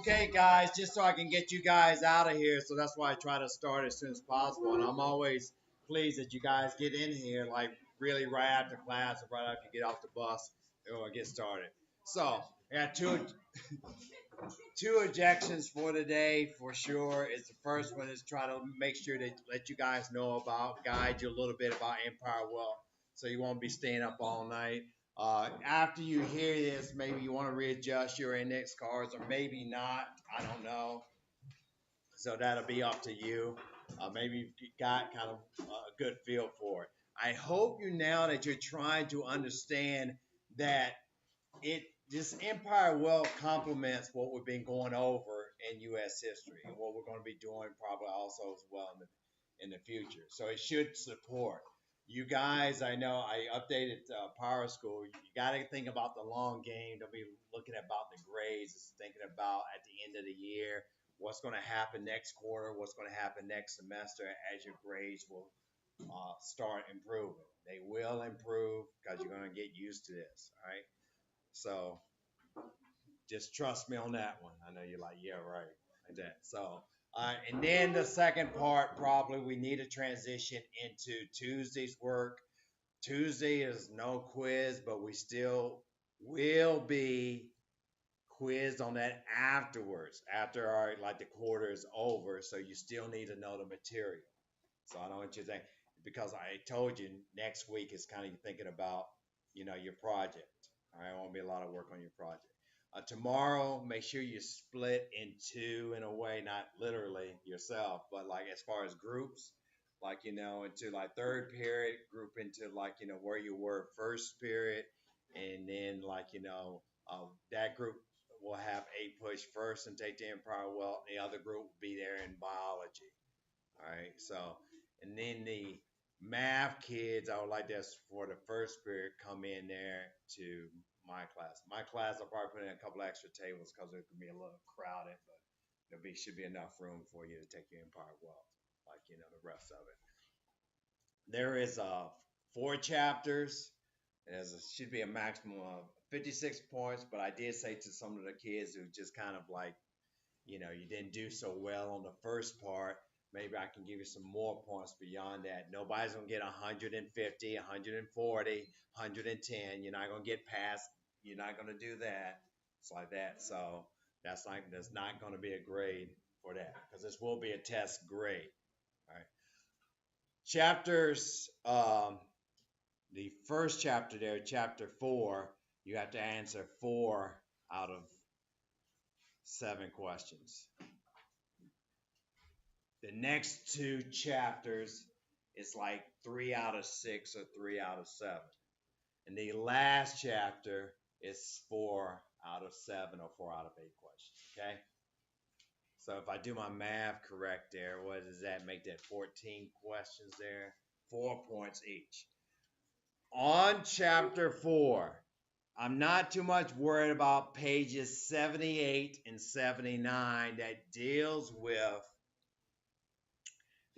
Okay, guys, just so I can get you guys out of here. So that's why I try to start as soon as possible. And I'm always pleased that you guys get in here, like really right after class or right after you get off the bus or get started. So I got two ejections for today for sure. It's the first one is try to make sure to let you guys know about, guide you a little bit about Empire Wealth, so you won't be staying up all night. After you hear this, maybe you want to readjust your index cards, or maybe not. I don't know. So that'll be up to you. Maybe you got kind of a good feel for it. I hope you now that you're trying to understand that it this Empire well complements what we've been going over in U.S. history and what we're going to be doing probably also as well in the future. So it should support you guys. I know I updated Power School. You got to think about the long game. Don't be looking about the grades. It's thinking about at the end of the year what's going to happen next quarter, what's going to happen next semester as your grades will start improving. They will improve because you're going to get used to this. All right. So just trust me on that one. I know you're like, yeah, right, like that. So, and then the second part, probably we need to transition into Tuesday's work. Tuesday is no quiz, but we still will be quizzed on that afterwards, after our like the quarter is over. So you still need to know the material. So I don't want you to think because I told you next week is kind of thinking about your project. All right, won't be a lot of work on your project. Tomorrow, make sure you split in two in a way, not literally yourself, but like as far as groups, like into like third period, group into like where you were first period, and then like that group will have APUSH first and take the Empire Well. The other group will be there in biology. All right, so and then the math kids, I would like this for the first period come in there to my class. My class, I'll probably put in a couple extra tables because it could be a little crowded, but should be enough room for you to take your Empire Wealth, like the rest of it. There is 4 chapters. Should be a maximum of 56 points, but I did say to some of the kids who just kind of like you didn't do so well on the first part, maybe I can give you some more points beyond that. Nobody's going to get 150, 140, 110. You're not going to get past, you're not going to do that. It's like that. So that's not going to be a grade for that because this will be a test grade. All right. Chapters, the first chapter there, chapter 4, you have to answer 4 out of 7 questions. The next 2 chapters is like 3 out of 6 or 3 out of 7. And the last chapter is 4 out of 7 or 4 out of 8 questions. Okay? So if I do my math correct there, what does that make that 14 questions there? 4 points each. On chapter 4, I'm not too much worried about pages 78 and 79 that deals with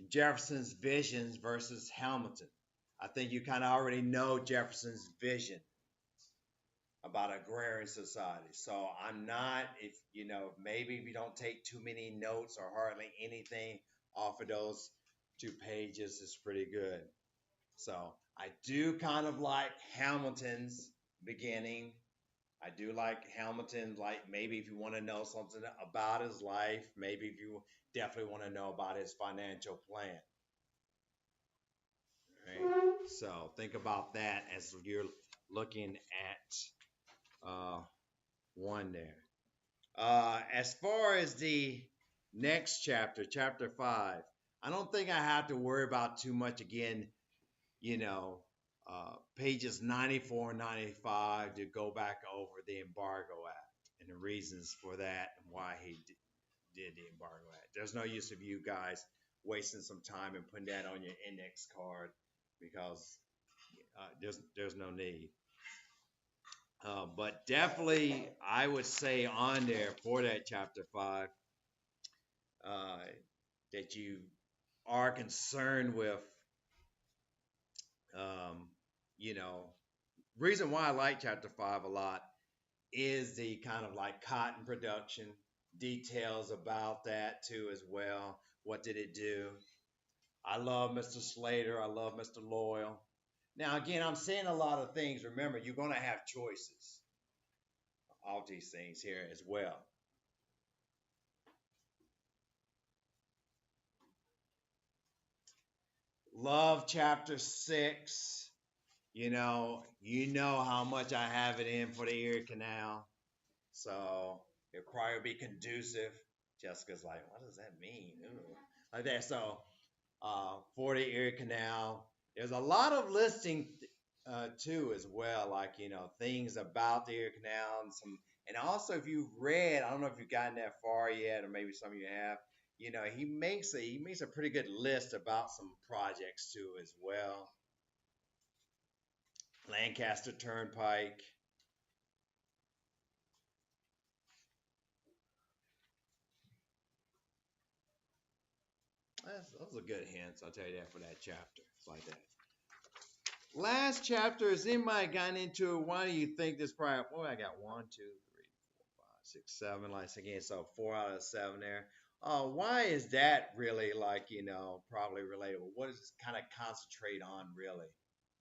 Jefferson's visions versus Hamilton. I think you kind of already know Jefferson's vision about agrarian society. So I'm not, if maybe if you don't take too many notes or hardly anything off of those 2 pages, it's pretty good. So I do kind of like Hamilton's beginning. I do like Hamilton, like maybe if you want to know something about his life, maybe if you definitely want to know about his financial plan. Right? So think about that as you're looking at one there. As far as the next chapter, chapter 5, I don't think I have to worry about too much again, pages 94 and 95 to go back over the Embargo Act and the reasons for that and why he did the Embargo Act. There's no use of you guys wasting some time and putting that on your index card because there's no need. But definitely, I would say on there for that chapter 5 that you are concerned with, you know, reason why I like chapter 5 a lot is the kind of like cotton production details about that too as well. What did it do? I love Mr. Slater. I love Mr. Loyal. Now again, I'm saying a lot of things. Remember, you're gonna have choices. All these things here as well. Love chapter 6. You know how much I have it in for the ear canal. So it'll probably be conducive. Jessica's like, what does that mean? Ooh. Like that. So for the ear canal, there's a lot of listing too as well, like things about the ear canal and some, and also if you've read, I don't know if you've gotten that far yet, or maybe some of you have. He makes a pretty good list about some projects too as well. Lancaster Turnpike. Those are good hints. I'll tell you that for that chapter. It's like that. Last chapter, has anybody gotten into it? Why do you think this probably? Boy, I got 1, 2, 3, 4, 5, 6, 7. Like again, so 4 out of 7 there. Why is that really like probably relatable? What does this kind of concentrate on really?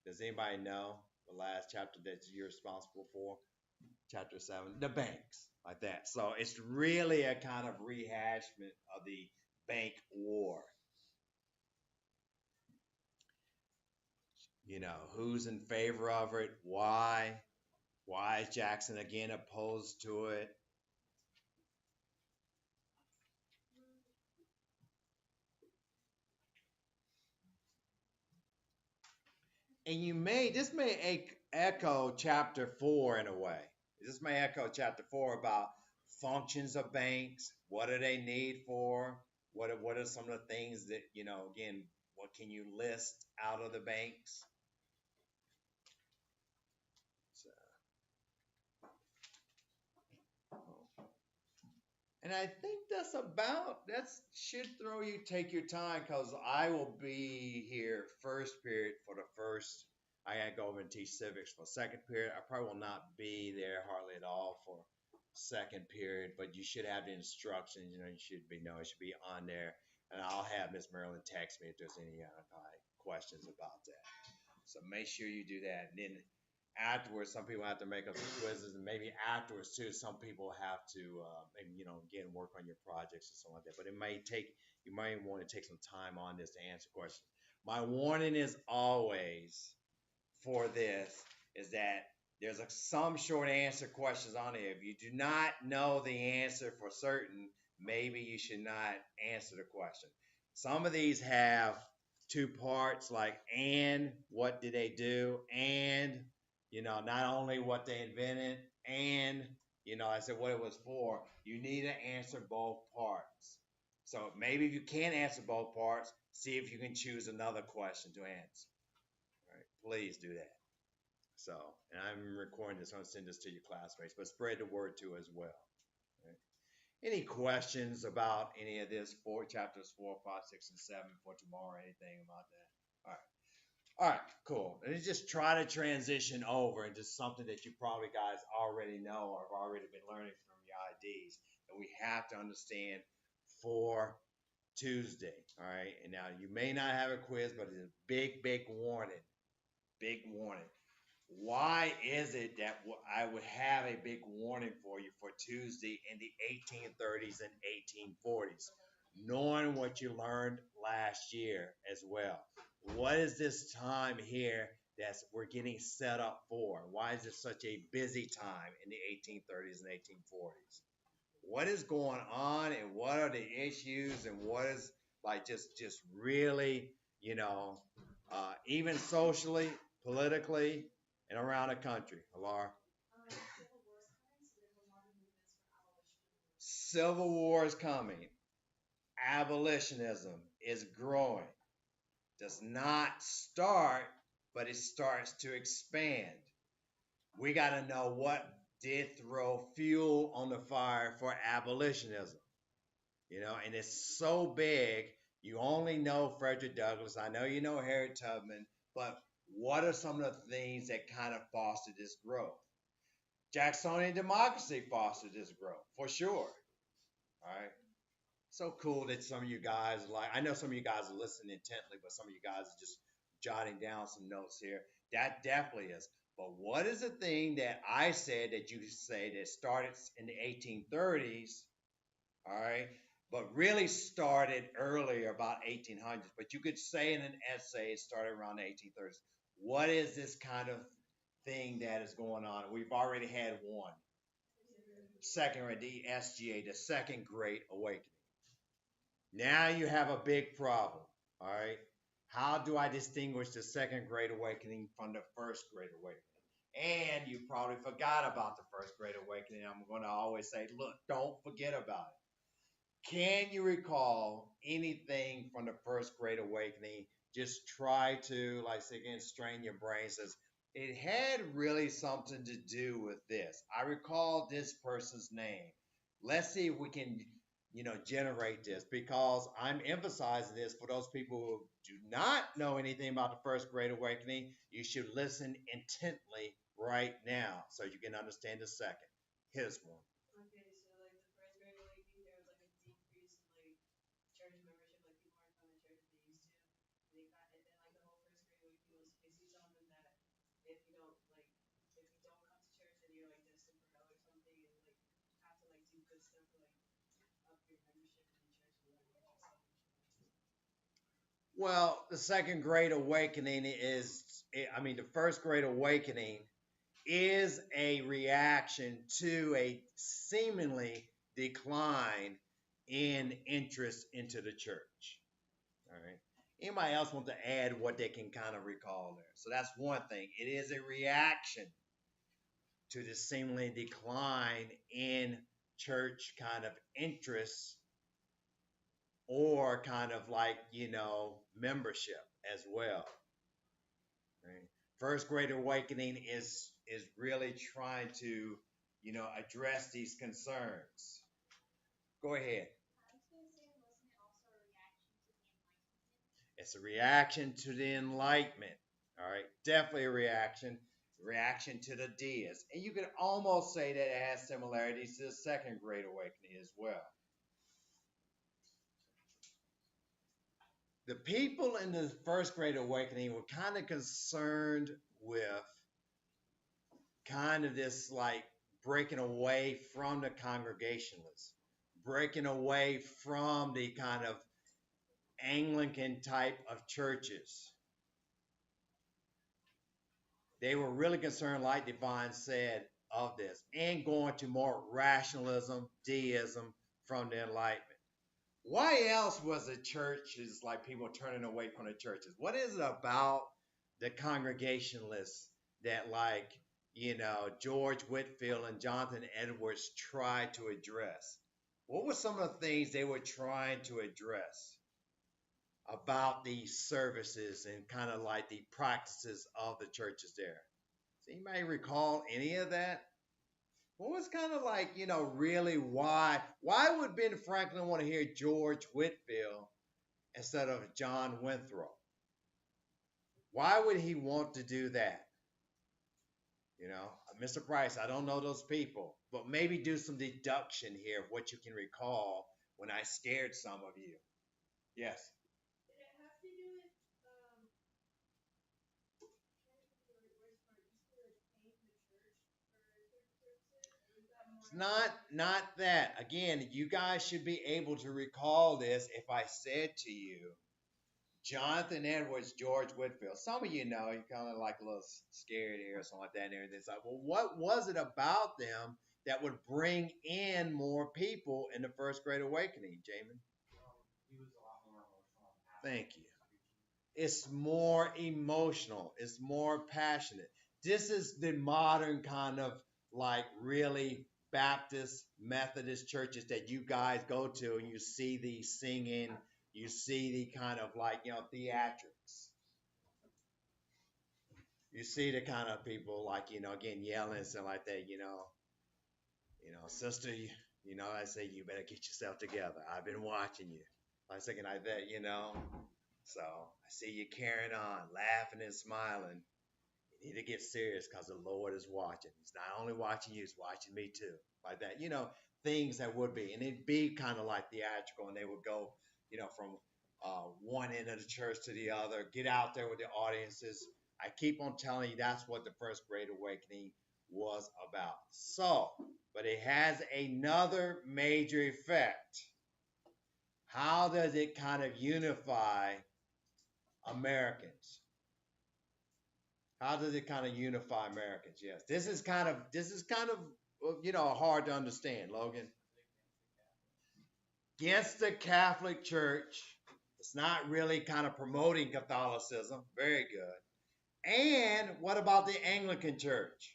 Does anybody know the last chapter that you're responsible for? Chapter 7, the banks, like that. So it's really a kind of rehashment of the bank war. Who's in favor of it? Why? Why is Jackson again opposed to it? And this may echo chapter 4 in a way. This may echo chapter 4 about functions of banks. What do they need for? What are some of the things that, again, what can you list out of the banks? So, and I think that should throw you, take your time, because I will be here first period for the first. I gotta go over and teach civics for second period. I probably will not be there hardly at all for second period, but you should have the instructions. You should know it should be on there, and I'll have Miss Marilyn text me if there's any questions about that. So make sure you do that. And then afterwards, some people have to make up some quizzes, and maybe afterwards too, some people have to maybe again work on your projects and something like that. But you might want to take some time on this to answer questions. My warning is always for this is that there's some short answer questions on here. If you do not know the answer for certain, maybe you should not answer the question. Some of these have 2 parts, like and what did they do, and not only what they invented, and I said what it was for. You need to answer both parts. So maybe if you can't answer both parts, see if you can choose another question to answer. All right, please do that. So, and I'm recording this, I'm gonna send this to your classmates, but spread the word too as well. Right? Any questions about any of this chapters 4, 5, 6, and 7 for tomorrow? Anything about that? All right. All right, cool. And just try to transition over into something that you probably guys already know or have already been learning from your IDs. And we have to understand for Tuesday. All right. And now you may not have a quiz, but it's a big, big warning. Big warning. Why is it that I would have a big warning for you for Tuesday in the 1830s and 1840s, knowing what you learned last year as well? What is this time here that we're getting set up for? Why is it such a busy time in the 1830s and 1840s? What is going on, and what are the issues, and what is like just really, even socially, politically, and around the country. Alar. Civil War is coming. Abolitionism is growing. Does not start, but it starts to expand. We got to know what did throw fuel on the fire for abolitionism. And it's so big. You only know Frederick Douglass. I know you know Harriet Tubman, but what are some of the things that kind of fostered this growth? Jacksonian democracy fostered this growth, for sure. All right. So cool that some of you guys like. I know some of you guys are listening intently, but some of you guys are just jotting down some notes here. That definitely is. But what is the thing that I said that you say that started in the 1830s? All right, but really started earlier, about 1800s. But you could say in an essay it started around the 1830s. What is this kind of thing that is going on? We've already had one. Second, the SGA, the Second Great Awakening. Now you have a big problem. All right. How do I distinguish the Second Great Awakening from the First Great Awakening? And you probably forgot about the First Great Awakening. I'm going to always say, look, don't forget about it. Can you recall anything from the First Great Awakening? Just try to, like, say again, strain your brain. Says it had really something to do with this. I recall this person's name. Let's see if we can, generate this because I'm emphasizing this for those people who do not know anything about the First Great Awakening. You should listen intently right now so you can understand the second. Here's one. Well, the Second Great Awakening is, I mean, the First Great Awakening is a reaction to a seemingly decline in interest into the church. All right. Anybody else want to add what they can kind of recall there? So that's one thing. It is a reaction to the seemingly decline in church kind of interest or kind of like, membership as well. Right? First Great Awakening is really trying to, address these concerns. Go ahead. It's a reaction to the Enlightenment. All right, definitely a reaction to the deists, and you could almost say that it has similarities to the Second Great Awakening as well. The people in the First Great Awakening were kind of concerned with kind of this like breaking away from the Congregationalists, breaking away from the kind of Anglican type of churches. They were really concerned, like Divine said, of this and going to more rationalism, deism from the Enlightenment. Why else was the churches like people turning away from the churches? What is it about the Congregationalists that, like, George Whitfield and Jonathan Edwards tried to address? What were some of the things they were trying to address about these services and kind of like the practices of the churches there? So you may recall any of that? What was kind of like, really why would Ben Franklin want to hear George Whitfield instead of John Winthrop? Why would he want to do that? Mr. Price, I don't know those people, but maybe do some deduction here of what you can recall when I scared some of you. Yes. It's not that. Again, you guys should be able to recall this if I said to you, Jonathan Edwards, George Whitfield. Some of you know, you're kind of like a little scared here or something like that. And everything's like, well, what was it about them that would bring in more people in the First Great Awakening, Jamin? Thank you. It's more emotional. It's more passionate. This is the modern kind of like really Baptist Methodist churches that you guys go to and you see the singing, you see the kind of like, theatrics. You see the kind of people like, again, yelling and stuff like that, sister, I say, you better get yourself together. I've been watching you. Like something like that. So I see you carrying on, laughing and smiling. And need to get serious because the Lord is watching. He's not only watching you, he's watching me too. Like that, things that would be. And it'd be kind of like theatrical, and they would go, from one end of the church to the other, get out there with the audiences. I keep on telling you that's what the First Great Awakening was about. So, but it has another major effect. How does it kind of unify Americans? How does it kind of unify Americans? Yes, this is kind of hard to understand, Logan. Against the Catholic Church, it's not really kind of promoting Catholicism. Very good. And what about the Anglican Church?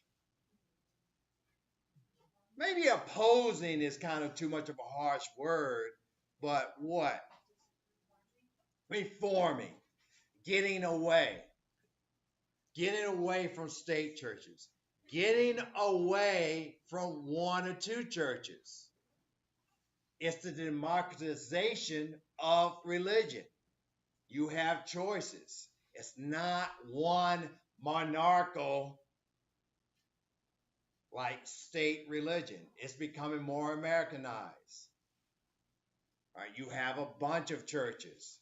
Maybe opposing is kind of too much of a harsh word, but what? Reforming, getting away, getting away from state churches, getting away from one or two churches. It's the democratization of religion. You have choices. It's not one monarchical like state religion. It's becoming more Americanized. All right, you have a bunch of churches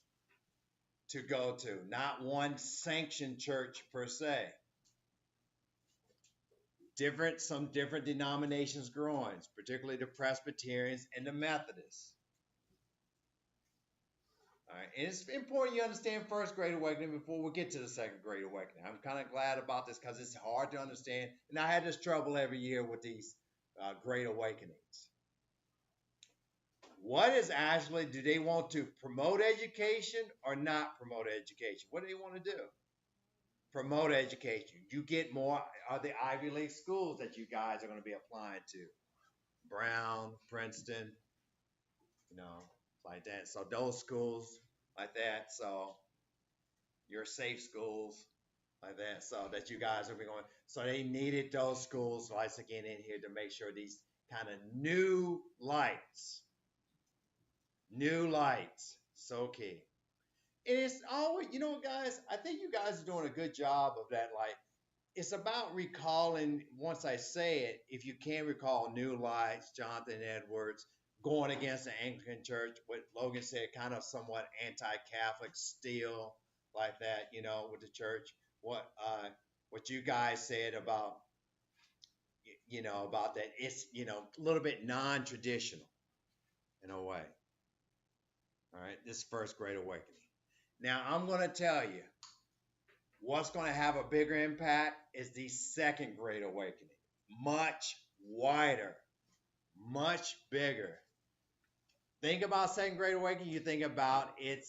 to go to, not one sanctioned church per se. Some different denominations growing, particularly the Presbyterians and the Methodists. All right, and it's important you understand First Great Awakening before we get to the Second Great Awakening. I'm kind of glad about this because it's hard to understand, and I had this trouble every year with these Great Awakenings. What is actually, do they want to promote education or not promote education? What do they want to do? Promote education. You get more of the Ivy League schools that you guys are going to be applying to. Brown, Princeton, like that. So those schools like that. So your safe schools like that. So that you guys will be going. So they needed those schools once again in here to make sure these kind of new lights, so key. It's always, guys, I think you guys are doing a good job of that. Like, it's about recalling, once I say it, if you can recall New Lights, Jonathan Edwards, going against the Anglican Church, what Logan said, kind of somewhat anti-Catholic still, like that, with the church. What you guys said about, about that, it's, a little bit non-traditional in a way. All right, this First Great Awakening. Now, I'm going to tell you, what's going to have a bigger impact is the Second Great Awakening. Much wider, much bigger. Think about Second Great Awakening, you think about it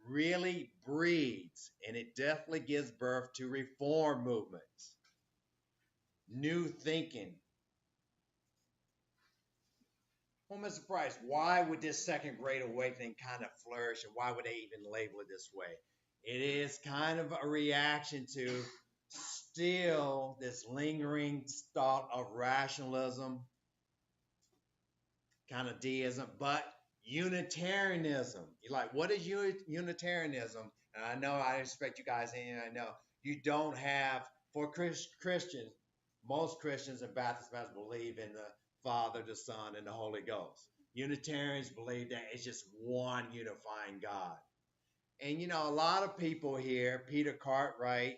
really breeds, and it definitely gives birth to reform movements, new thinking. Well, Mr. Price, why would this Second Great Awakening kind of flourish, and why would they even label it this way? It is kind of a reaction to still this lingering thought of rationalism, kind of deism, but Unitarianism. You're like, what is Unitarianism? And I know I expect you guys in, I know you don't have, for Christians, most Christians and Baptists believe in the Father, the Son, and the Holy Ghost. Unitarians believe that it's just one unifying God. And a lot of people here, Peter Cartwright,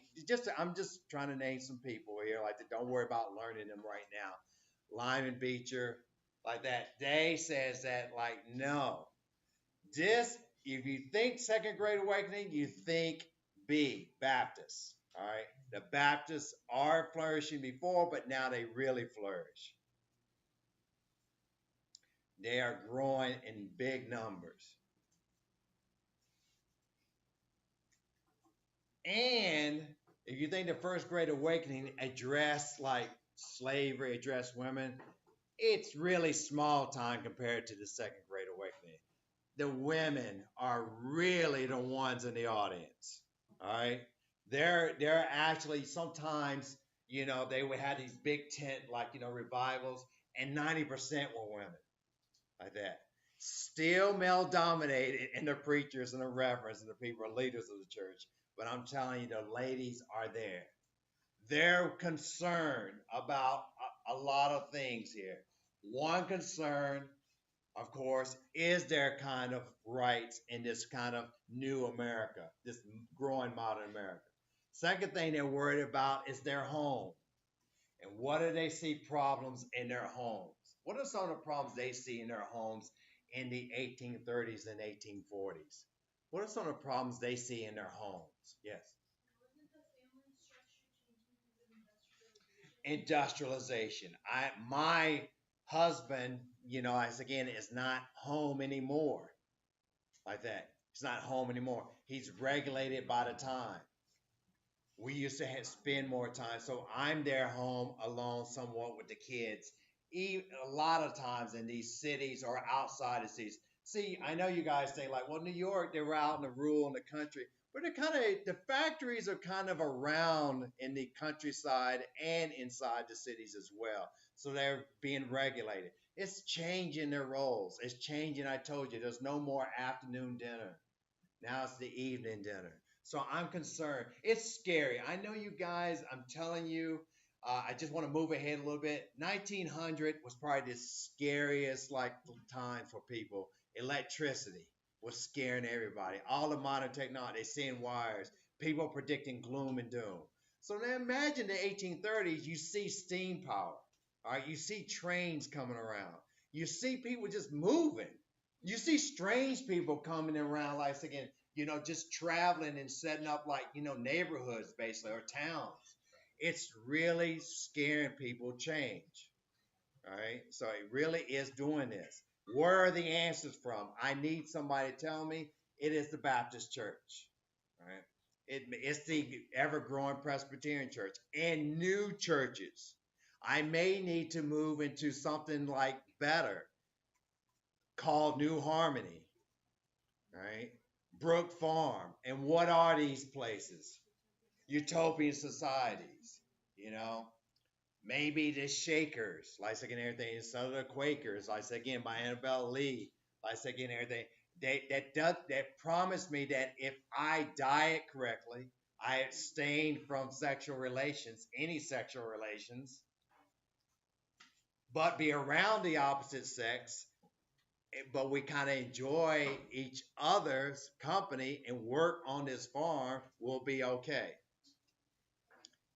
I'm just trying to name some people here, like don't worry about learning them right now. Lyman Beecher, like that. They says that, like, no. If you think Second Great Awakening, you think Baptists. All right. The Baptists are flourishing before, but now they really flourish. They are growing in big numbers. And if you think the First Great Awakening addressed like slavery, addressed women, it's really small time compared to the Second Great Awakening. The women are really the ones in the audience. All right. They're actually sometimes, they would have these big tent, like, revivals, and 90% were women. Like that. Still male dominated in the preachers and the reverends and the people, leaders of the church. But I'm telling you, the ladies are there. They're concerned about a lot of things here. One concern, of course, is their kind of rights in this kind of new America, this growing modern America. Second thing they're worried about is their home. And what do they see problems in their homes? What are some of the problems they see in their homes in the 1830s and 1840s? What are some of the problems they see in their homes? Yes. Industrialization. My husband, as again, is not home anymore like that. He's not home anymore. He's regulated by the time. We used to spend more time. So I'm there home alone somewhat with the kids. A lot of times in these cities or outside of cities. See, I know you guys think like, well, New York, they were out in the rural in the country, but the factories are kind of around in the countryside and inside the cities as well. So they're being regulated. It's changing their roles. It's changing. I told you, there's no more afternoon dinner. Now it's the evening dinner. So I'm concerned. It's scary. I know you guys, I'm telling you, I just want to move ahead a little bit. 1900 was probably the scariest like time for people. Electricity was scaring everybody. All the modern technology, they seeing wires, people predicting gloom and doom. So now imagine the 1830s, you see steam power. All right, you see trains coming around. You see people just moving. You see strange people coming around, like again, just traveling and setting up like, neighborhoods basically or towns. It's really scaring people change. All right. So it really is doing this. Where are the answers from? I need somebody to tell me it is the Baptist church. All right. It's the ever growing Presbyterian church and new churches. I may need to move into something like better called New Harmony. All right. Brook Farm. And what are these places? Utopian societies, you know. Maybe the Shakers, like I said again, everything. Some of the Quakers, like I said again, by Annabelle Lee, like I said again, everything. That promised me that if I diet correctly, I abstain from sexual relations, any sexual relations, but be around the opposite sex, but we kind of enjoy each other's company and work on this farm, we'll be okay.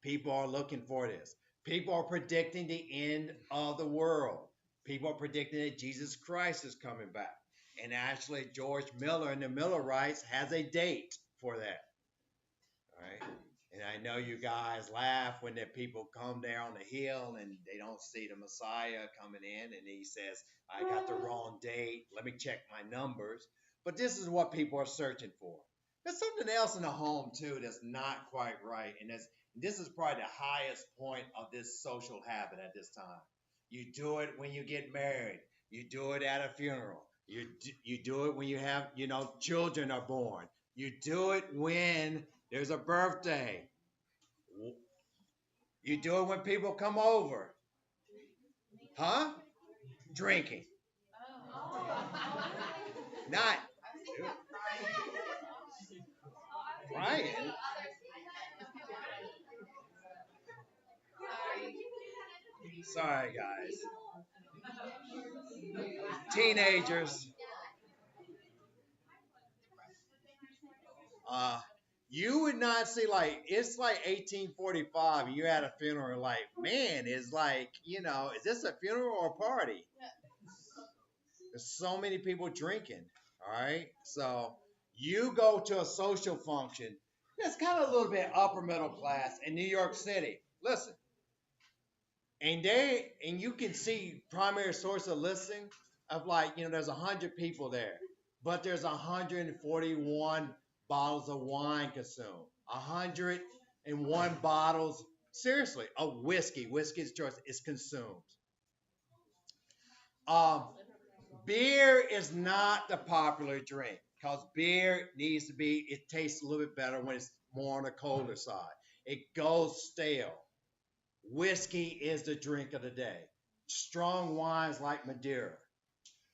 People are looking for this. People are predicting the end of the world. People are predicting that Jesus Christ is coming back. And actually, George Miller and the Millerites has a date for that. All right. And I know you guys laugh when the people come there on the hill and they don't see the Messiah coming in, and he says, I got the wrong date. Let me check my numbers. But this is what people are searching for. There's something else in the home too that's not quite right, and this is probably the highest point of this social habit at this time. You do it when you get married. You do it at a funeral. You do it when you have children are born. You do it when there's a birthday. You do it when people come over. Huh? Drinking. Not Brian. Sorry, guys. Teenagers. Uh, you would not see like it's like 1845 and you're at a funeral like man it's like is this a funeral or a party? There's so many people drinking. All right. So you go to a social function that's kind of a little bit upper middle class in New York City. Listen, and you can see primary source of listing of like, there's 100 people there, but there's 141 bottles of wine consumed. 101 bottles, seriously, of whiskey. Whiskey's choice is consumed. Um, Beer is not the popular drink because beer needs to be, it tastes a little bit better when it's more on the colder side. It goes stale. Whiskey is the drink of the day. Strong wines like Madeira.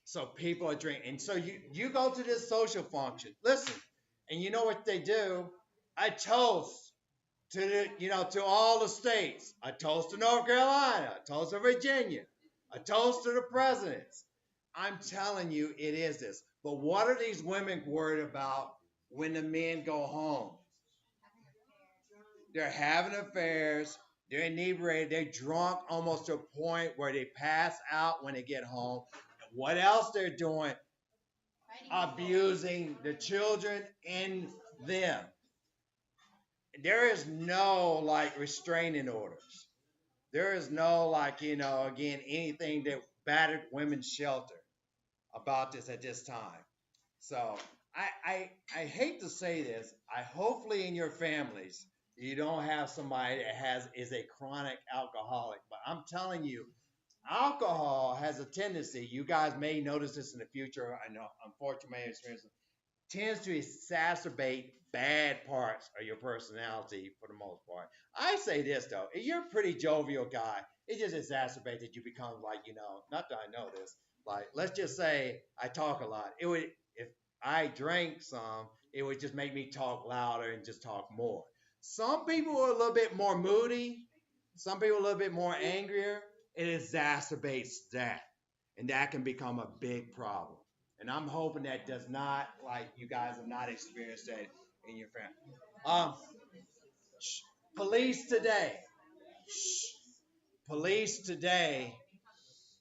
So people are drinking. And so you go to this social function. Listen, and you know what they do? A toast to the, to all the states. A toast to North Carolina, a toast to Virginia, a toast to the presidents. I'm telling you, it is this. But what are these women worried about when the men go home? They're having affairs. They're inebriated. They're drunk almost to a point where they pass out when they get home. And what else they're doing? Abusing the children in them. There is no like restraining orders. There is no like, again, anything that battered women's shelter about this at this time. So I hate to say this. I hopefully in your families you don't have somebody that is a chronic alcoholic. But I'm telling you, alcohol has a tendency. You guys may notice this in the future. I know, unfortunately, my experience tends to exacerbate bad parts of your personality for the most part. I say this though, if you're a pretty jovial guy, it just exacerbates that you become like, not that I know this, like let's just say I talk a lot. It would if I drank some, it would just make me talk louder and just talk more. Some people are a little bit more moody, some people a little bit more angrier. It exacerbates that. And that can become a big problem. And I'm hoping that does not, like, you guys have not experienced that in your family. Um, police today, police today,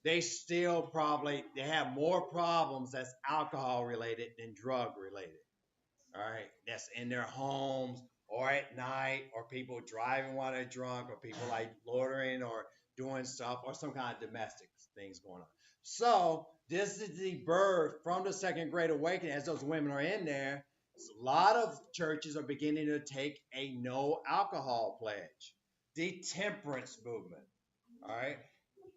they still probably they have more problems that's alcohol related than drug related. All right, that's in their homes or at night, or people driving while they're drunk, or people like loitering or doing stuff, or some kind of domestic things going on. So this is the birth from the Second Great Awakening. As those women are in there, a lot of churches are beginning to take a no alcohol pledge. The temperance movement. All right,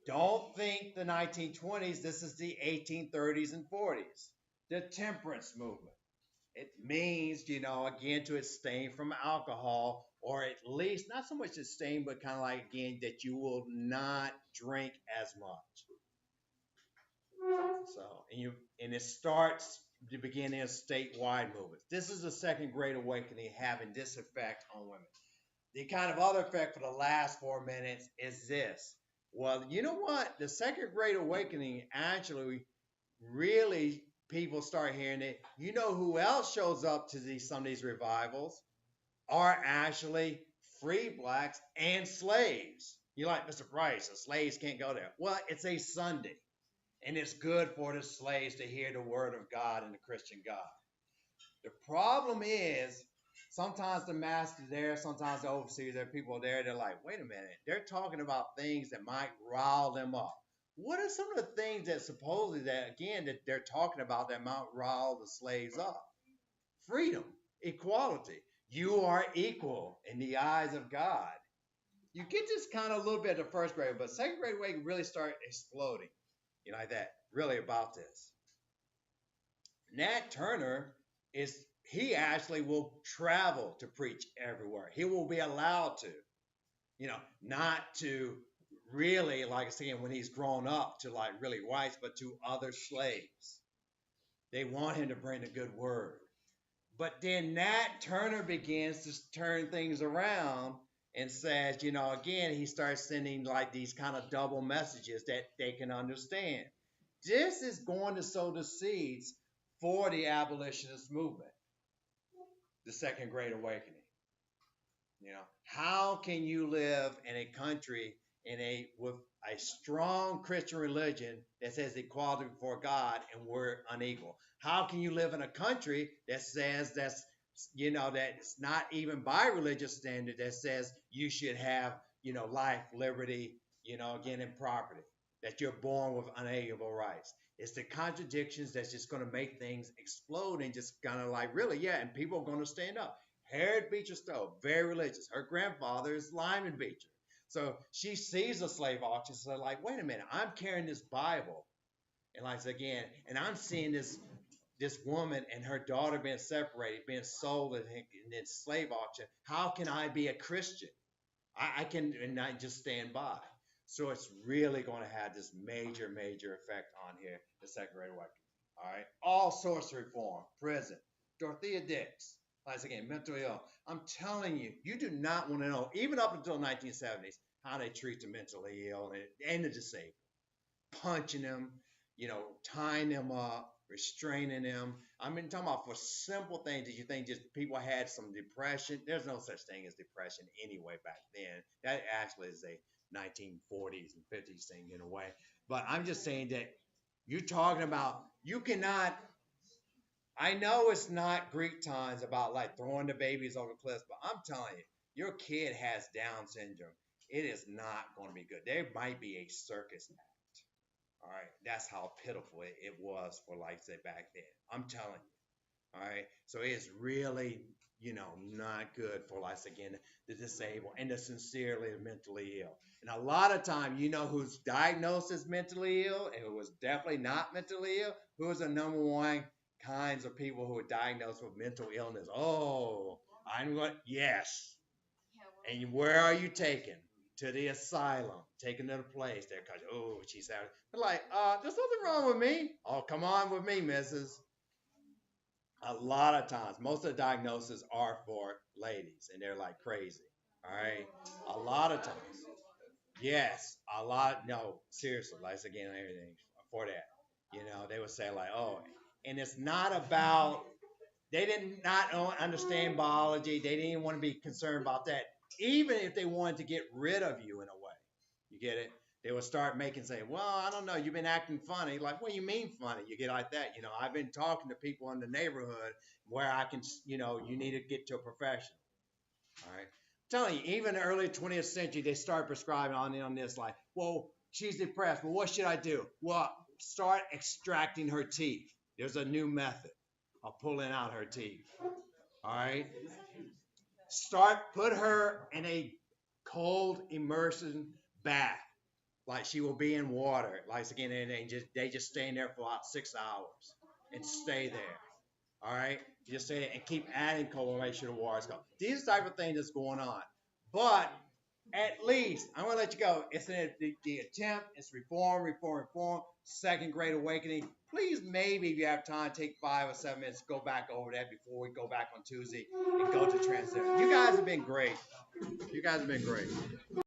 don't think the 1920s. This is the 1830s and 40s. The temperance movement. It means, again, to abstain from alcohol, or at least not so much abstain, but kind of like, again, that you will not drink as much. So, and it starts the beginning of statewide movements. This is the Second Great Awakening having this effect on women. The kind of other effect for the last 4 minutes is this. Well, you know what? The Second Great Awakening actually really people start hearing it. You know who else shows up to some of these revivals are actually free blacks and slaves. You're like, Mr. Price, the slaves can't go there. Well, it's a Sunday, and it's good for the slaves to hear the word of God and the Christian God. The problem is sometimes the master there, sometimes the overseers there, people there, they're like, wait a minute, they're talking about things that might rile them up. What are some of the things that supposedly that again that they're talking about that might rile the slaves up? Freedom, equality. You are equal in the eyes of God. You get this kind of a little bit of the first grade, but second grade way really start exploding. Like that, really about this. Nat Turner he actually will travel to preach everywhere. He will be allowed to, not to really, like I said, when he's grown up to like really whites, but to other slaves. They want him to bring the good word. But then Nat Turner begins to turn things around and says, again, he starts sending like these kind of double messages that they can understand. This is going to sow the seeds for the abolitionist movement, the Second Great Awakening. How can you live in a country with a strong Christian religion that says equality before God and we're unequal? How can you live in a country that says that's not even by religious standard that says you should have, life, liberty, again, and property, that you're born with unalienable rights? It's the contradictions that's just going to make things explode and just kind of like, really, yeah, and people are going to stand up. Harriet Beecher Stowe, very religious. Her grandfather is Lyman Beecher. So she sees a slave auction. So like, wait a minute, I'm carrying this Bible. And like again, and I'm seeing this woman and her daughter being separated, being sold in this slave auction. How can I be a Christian? I can and not just stand by. So it's really going to have this major, major effect on here, the Second Great Awakening. All right. All sorts of reform, prison, Dorothea Dix. Like again, mental ill. I'm telling you, you do not want to know, even up until 1970s, how they treat the mentally ill and the disabled, punching them, tying them up, restraining them. I mean, talking about for simple things that you think just people had some depression. There's no such thing as depression anyway back then. That actually is a 1940s and 50s thing in a way. But I'm just saying that you're talking about you cannot. I know it's not Greek times about like throwing the babies over cliffs, but I'm telling you, your kid has Down syndrome. It is not going to be good. There might be a circus act. All right, that's how pitiful it was for like say back then. I'm telling you. All right, so it's really not good for like again the disabled and the sincerely mentally ill. And a lot of time, who's diagnosed as mentally ill and who was definitely not mentally ill, who is the number one kinds of people who are diagnosed with mental illness. Oh, I'm going, yes. And where are you taken? To the asylum, taken to the place there, because, oh, she's having, they're like, there's nothing wrong with me. Oh, come on with me, missus. A lot of times, most of the diagnoses are for ladies, and they're like crazy. All right. A lot of times. Yes, a lot. No, seriously, like again, everything for that. They would say like, oh, and it's not about they did not understand biology. They didn't want to be concerned about that. Even if they wanted to get rid of you in a way, you get it. They would start making say, well, I don't know, you've been acting funny. Like, what do you mean funny? You get like that. I've been talking to people in the neighborhood where I can, you need to get to a professional. All right. I'm telling you, even in the early 20th century, they start prescribing on this, like, well, she's depressed. Well, what should I do? Well, start extracting her teeth. There's a new method of pulling out her teeth. All right. Put her in a cold immersion bath, like she will be in water. Like again, and they just stay in there for about 6 hours and stay there. All right, you just say and keep adding cold to make sure the water's cold. These type of things that's going on, but at least I'm gonna let you go. It's the attempt. It's reform, reform, reform. Second Great Awakening. Please, maybe if you have time, take 5 or 7 minutes, go back over that before we go back on Tuesday and go to transition. You guys have been great. You guys have been great.